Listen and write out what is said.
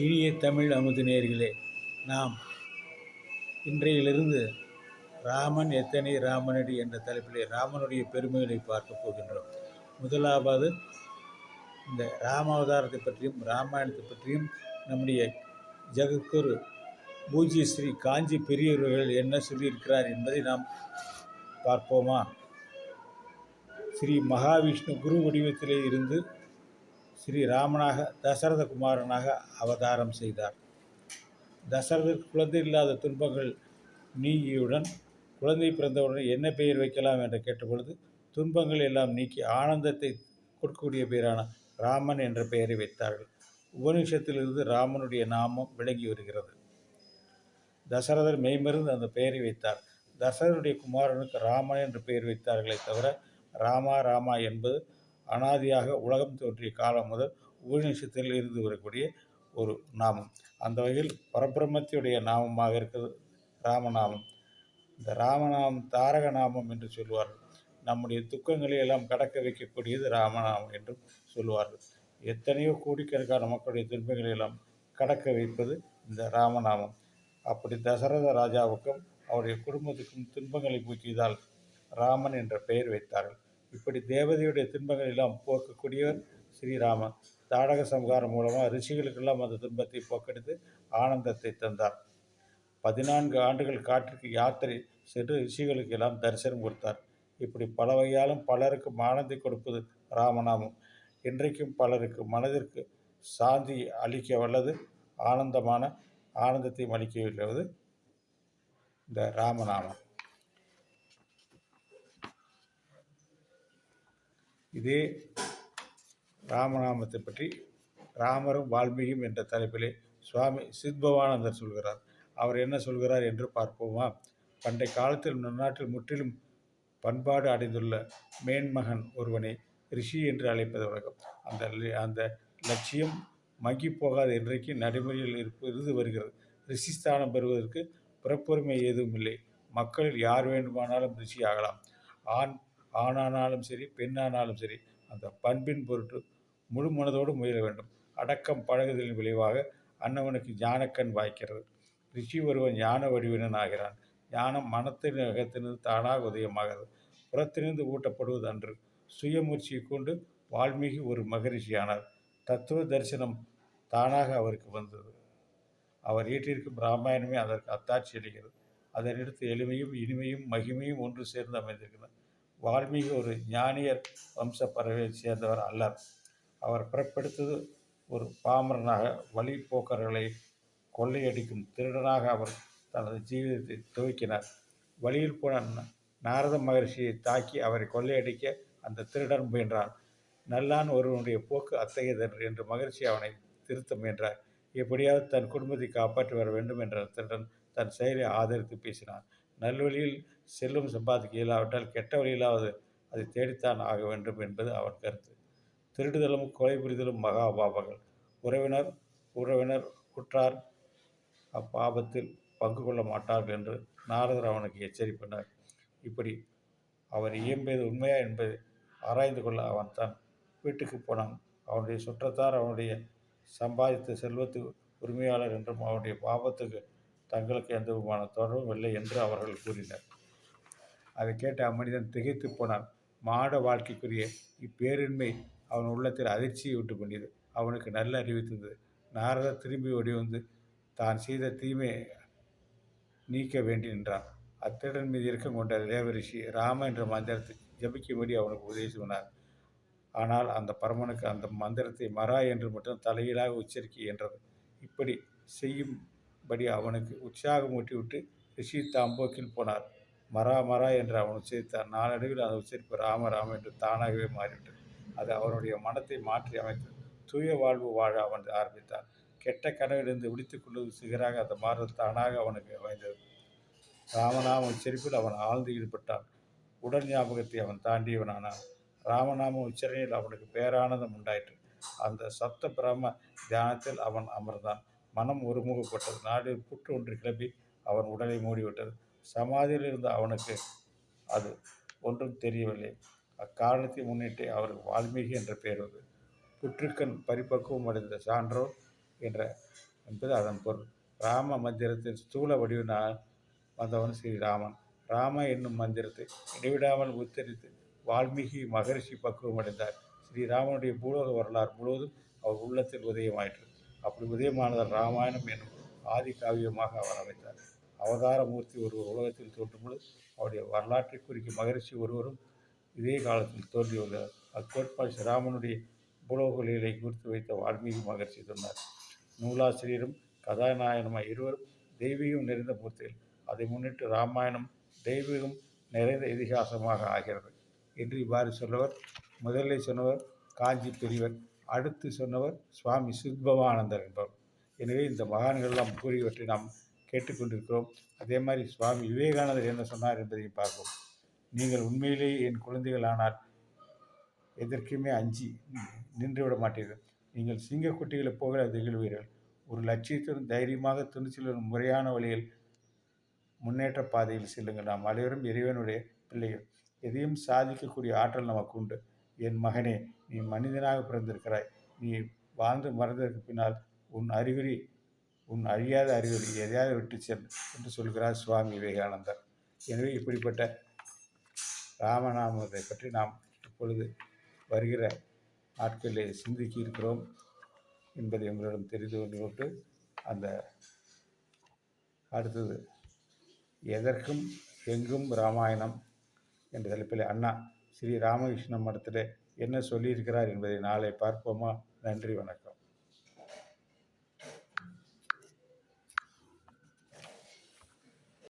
இனிய தமிழ் அமுது நேயர்களே, நாம் இன்றையிலிருந்து ராமன் எத்தனை ராமனடி என்ற தலைப்பிலே ராமனுடைய பெருமைகளை பார்க்க போகின்றோம். முதலாவது இந்த ராமாவதாரத்தை பற்றியும் ராமாயணத்தை பற்றியும் நம்முடைய ஜெகத்குரு பூஜ்ய ஸ்ரீ காஞ்சி பெரியவர்கள் என்ன சொல்லியிருக்கிறார் என்பதை நாம் பார்ப்போமா? ஸ்ரீ மகாவிஷ்ணு குரு வடிவத்திலே இருந்து ஸ்ரீ ராமனாக தசரத குமாரனாக அவதாரம் செய்தார். தசரதற்கு குழந்தை இல்லாத துன்பங்கள் நீங்கியவுடன் குழந்தை பிறந்தவுடன் என்ன பெயர் வைக்கலாம் என்று கேட்டபொழுது துன்பங்கள் எல்லாம் நீக்கி ஆனந்தத்தை கொடுக்கக்கூடிய பெயரான ராமன் என்ற பெயரை வைத்தார்கள். உபநிஷத்திலிருந்து ராமனுடைய நாமம் விளங்கி வருகிறது. தசரதர் மெய்மருந்து அந்த பெயரை வைத்தார். தசரருடைய குமாரனுக்கு ராமன் என்று பெயர் வைத்தார்களே தவிர ராமா ராமா என்பது அனாதியாக உலகம் தோன்றிய காலம் முதல் உபநிஷத்தில் இருந்து வரக்கூடிய ஒரு நாமம். அந்த வகையில் பரபிரம்மத்தியுடைய நாமமாக இருக்கிறது ராமநாமம். இந்த ராமநாமம் தாரக நாமம் என்று சொல்வார்கள். நம்முடைய துக்கங்களை எல்லாம் கடக்க வைக்கக்கூடியது ராமநாமம் என்றும் சொல்வார்கள். எத்தனையோ கோடிக்கணக்கான மக்களுடைய துன்பங்களை எல்லாம் கடக்க வைப்பது இந்த ராமநாமம். அப்படி தசரத ராஜாவுக்கும் அவருடைய குடும்பத்துக்கும் துன்பங்களை போக்கியதால் ராமன் என்ற பெயர் வைத்தார்கள். இப்படி தேவதையுடைய துன்பங்கள் எல்லாம் போக்கக்கூடியவர் ஸ்ரீராமன். தாடக சம்ஹாரம் மூலமாக ரிஷிகளுக்கெல்லாம் அந்த துன்பத்தை போக்கெடுத்து ஆனந்தத்தை தந்தார். 14 ஆண்டுகள் காட்டிற்கு யாத்திரை சென்று ரிஷிகளுக்கு எல்லாம் தரிசனம் கொடுத்தார். இப்படி பல வகையாலும் பலருக்கு ஆனந்தை கொடுப்பது ராமநாமம். இன்றைக்கும் பலருக்கு மனதிற்கு சாந்தி அளிக்க வல்லது, ஆனந்தத்தையும் அளிக்க வல்லது இந்த ராமநாமம். இதே ராமநாமத்தை பற்றி ராமரும் வால்மீகியும் என்ற தலைப்பிலே சுவாமி சித்பவானந்தர் சொல்கிறார். அவர் என்ன சொல்கிறார் என்று பார்ப்போமா? பண்டை காலத்தில் நம் நாட்டில் முற்றிலும் பண்பாடு அடைந்துள்ள மேன்மகன் ஒருவனை ரிஷி என்று அழைப்பது வழக்கம். அந்த லட்சியம் மங்கி போகாத இன்றைக்கு நடைமுறையில் இருந்து வருகிறது. ரிஷி ஸ்தானம் பெறுவதற்கு பிறப்புரிமை ஏதும் இல்லை. மக்களில் யார் வேண்டுமானாலும் ரிஷி ஆகலாம். ஆணானாலும் சரி, பெண்ணானாலும் சரி, அந்த பண்பின் பொருட்டு முழு மனதோடு முயல வேண்டும். அடக்கம் பழகுதலின் விளைவாக அன்னவனுக்கு ஞானக்கண் வாய்க்கிறது. ரிஷி ஒருவன் ஞான வடிவினன் ஆகிறான். ஞானம் மனத்தின் அகத்திலிருந்து தானாக உதயமாகிறது. புறத்திலிருந்து ஊட்டப்படுவது அன்று. சுயமுயற்சியை கொண்டு வால்மீகி ஒரு மகரிஷியானார். தத்துவ தரிசனம் தானாக அவருக்கு வந்தது. அவர் ஈட்டிருக்கும் ராமாயணமே அதற்கு அத்தாட்சி அளிக்கிறது. அதனடுத்து எளிமையும் இனிமையும் மகிமையும் ஒன்று சேர்ந்து அமைந்திருக்கிறது. வால்மீகி ஒரு ஞானியர் வம்ச பறவையை சேர்ந்தவர் அல்லர். அவர் பிறப்பெடுத்தது ஒரு பாமரனாக வழிபோக்கர்களை கொள்ளையடிக்கும் திருடனாக அவர் தனது ஜீவிதத்தை துவக்கினார். வழியில் போன நாரத மகரிஷியை தாக்கி அவரை கொள்ளையடிக்க அந்த திருடன் முயன்றான். நல்லான் ஒருவனுடைய போக்கு அத்தகையதன்று என்று மகரிஷி அவனை திருத்த முயன்றார். எப்படியாவது தன் குடும்பத்தை காப்பாற்றி வர வேண்டும் என்ற திருடன் தன் செயலை ஆதரித்து பேசினான். நல்வழியில் செல்வம் சம்பாதிக்க இயலாவிட்டால் கெட்ட வழியிலாவது அதை தேடித்தான் ஆக வேண்டும் என்பது அவன் கருத்து. திருடுதலும் கொலை புரிதலும் மகா பாபங்கள். உறவினர் குற்றார் அப்பாபத்தில் பங்கு கொள்ள மாட்டார்கள் என்று நாரதர் அவனுக்கு எச்சரிப்பினார். இப்படி அவர் இயம்பியது உண்மையா என்பதை ஆராய்ந்து கொள்ள அவன் தன் வீட்டுக்கு போனான். அவனுடைய சுற்றத்தார் அவனுடைய சம்பாதித்த செல்வத்து உரிமையாளர் என்றும் அவனுடைய பாபத்துக்கு தங்களுக்கு எந்த விதமான தொடர்பும் இல்லை என்று அவர்கள் கூறினர். அதை கேட்ட அம்மனிதன் திகைத்து போனான். மாட வாழ்க்கைக்குரிய இப்பேரின்மை அவன் உள்ளத்தில் அதிர்ச்சியை உண்டு பண்ணியது. அவனுக்கு நல்ல அறிவித்தது. நாரதர் திரும்பி ஓடி வந்து தான் செய்த தீமை நீக்க வேண்டி நின்றான். அத்திருடன் மீது இறக்கம் கொண்ட தேவரிஷி ராம என்ற மந்திரத்தை ஜபிக்கும்படி அவனுக்கு உதவி சொன்னார். ஆனால் அந்த பரமனுக்கு அந்த மந்திரத்தை மரா என்று மட்டும் தலையீழாக உச்சரிக்க இயன்றது. இப்படி செய்யும்படி அவனுக்கு உற்சாகம் ஊட்டிவிட்டு ரிஷி தாம்போக்கில் போனார். மரா என்று அவன் உச்சரித்தார். நாளடைவில் அந்த உச்சரிப்பு ராம என்று தானாகவே மாறிவிட்டது. அது அவனுடைய மனத்தை மாற்றி அமைத்து தூய வாழ்வு வாழ அவன் ஆரம்பித்தான். கெட்ட கனவிலிருந்து விழித்துக் கொள்வது சிகராக அந்த மாறுதல் தானாக அவனுக்கு அமைந்தது. ராமநாம உச்சரிப்பில் அவன் ஆழ்ந்து ஈடுபட்டான். உடல் ஞாபகத்தை அவன் தாண்டியவனானான். ராமநாம உச்சரணையில் அவனுக்கு பேரானந்தம் உண்டாயிற்று. அந்த சப்த பிரம்ம தியானத்தில் அவன் அமர்ந்தான். மனம் ஒருமுகப்பட்டது. நாடில் புற்று ஒன்று கிளம்பி அவன் உடலை மூடிவிட்டது. சமாதியில் இருந்த அவனுக்கு அது ஒன்றும் தெரியவில்லை. அக்காரணத்தை முன்னிட்டு அவருக்கு வால்மீகி என்ற பெயர் வந்தது. புற்றுக்கண் பரிபக்குவம் அடைந்த சான்றோர் என்ற என்பது அதன் பொருள். ராம மந்திரத்தின் ஸ்தூல வடிவினால் வந்தவன் ஸ்ரீராமன். ராம என்னும் மந்திரத்தை இடைவிடாமல் உச்சரித்து வால்மீகி மகரிஷி பக்குவம் அடைந்தார். ஸ்ரீராமனுடைய பூலோக வரலாறு முழுவதும் அவர் உள்ளத்தில் உதயமாயிற்று. அப்படி உதயமானதால் ராமாயணம் என்னும் ஆதி காவியமாக அவர் அமைத்தார். அவதார மூர்த்தி ஒருவர் உலகத்தில் தோன்றும்பொழுது அவருடைய வரலாற்றை குறிக்கும் மகரிஷி ஒருவரும் இதே காலத்தில் தோன்றியுள்ளார். அக்கோட்பாடு ஸ்ரீராமனுடைய பூலோக லீலை குறித்து வைத்த வால்மீகி மகரிஷி சொன்னார். நூலாசிரியரும் கதாநாயகனுமாய் இருவரும் தெய்வீகம் நிறைந்த மூர்த்திகள். அதை முன்னிட்டு ராமாயணம் தெய்வீகம் நிறைந்த இதிகாசமாக ஆகிறது என்று இவ்வாறு சொன்னவர். முதலில் சொன்னவர் காஞ்சி பெரியவர், அடுத்து சொன்னவர் சுவாமி சித்பவானந்தர் என்பவர். எனவே இந்த மகான்களெல்லாம் கூறியவற்றை நாம் கேட்டுக்கொண்டிருக்கிறோம். அதே மாதிரி சுவாமி விவேகானந்தர் என்ன சொன்னார் என்பதையும் பார்ப்போம். நீங்கள் உண்மையிலேயே என் குழந்தைகள் ஆனால் எதற்குமே அஞ்சி நின்றுவிட மாட்டீர்கள். நீங்கள் சிங்கக்குட்டிகளை போக திகழ்வீர்கள். ஒரு லட்சியத்துடன் தைரியமாக துணிச்சலுடன் முறையான வழியில் முன்னேற்ற பாதையில் செல்லுங்கள். நாம் அனைவரும் இறைவனுடைய பிள்ளைகள். எதையும் சாதிக்கக்கூடிய ஆற்றல் நமக்கு உண்டு. என் மகனே, நீ மனிதனாக பிறந்திருக்கிறாய். நீ வாழ்ந்து மறந்ததற்கு பின்னால் உன் அழியாத அறிகுறி எதையாவது விட்டு செல் என்று சொல்கிறார் சுவாமி விவேகானந்தர். எனவே இப்படிப்பட்ட ராமநாமத்தை பற்றி நாம் இப்பொழுது வருகிற நாட்களில் சிந்திக்க இருக்கிறோம் என்பதை உங்களிடம் தெரிந்து கொண்டு அந்த அடுத்தது எதற்கும் எங்கும் ராமாயணம் என்ற தலைப்பில் அண்ணா ஸ்ரீ ராமகிருஷ்ண மடத்தில் என்ன சொல்லியிருக்கிறார் என்பதை நாளை பார்ப்போமா? நன்றி, வணக்கம்.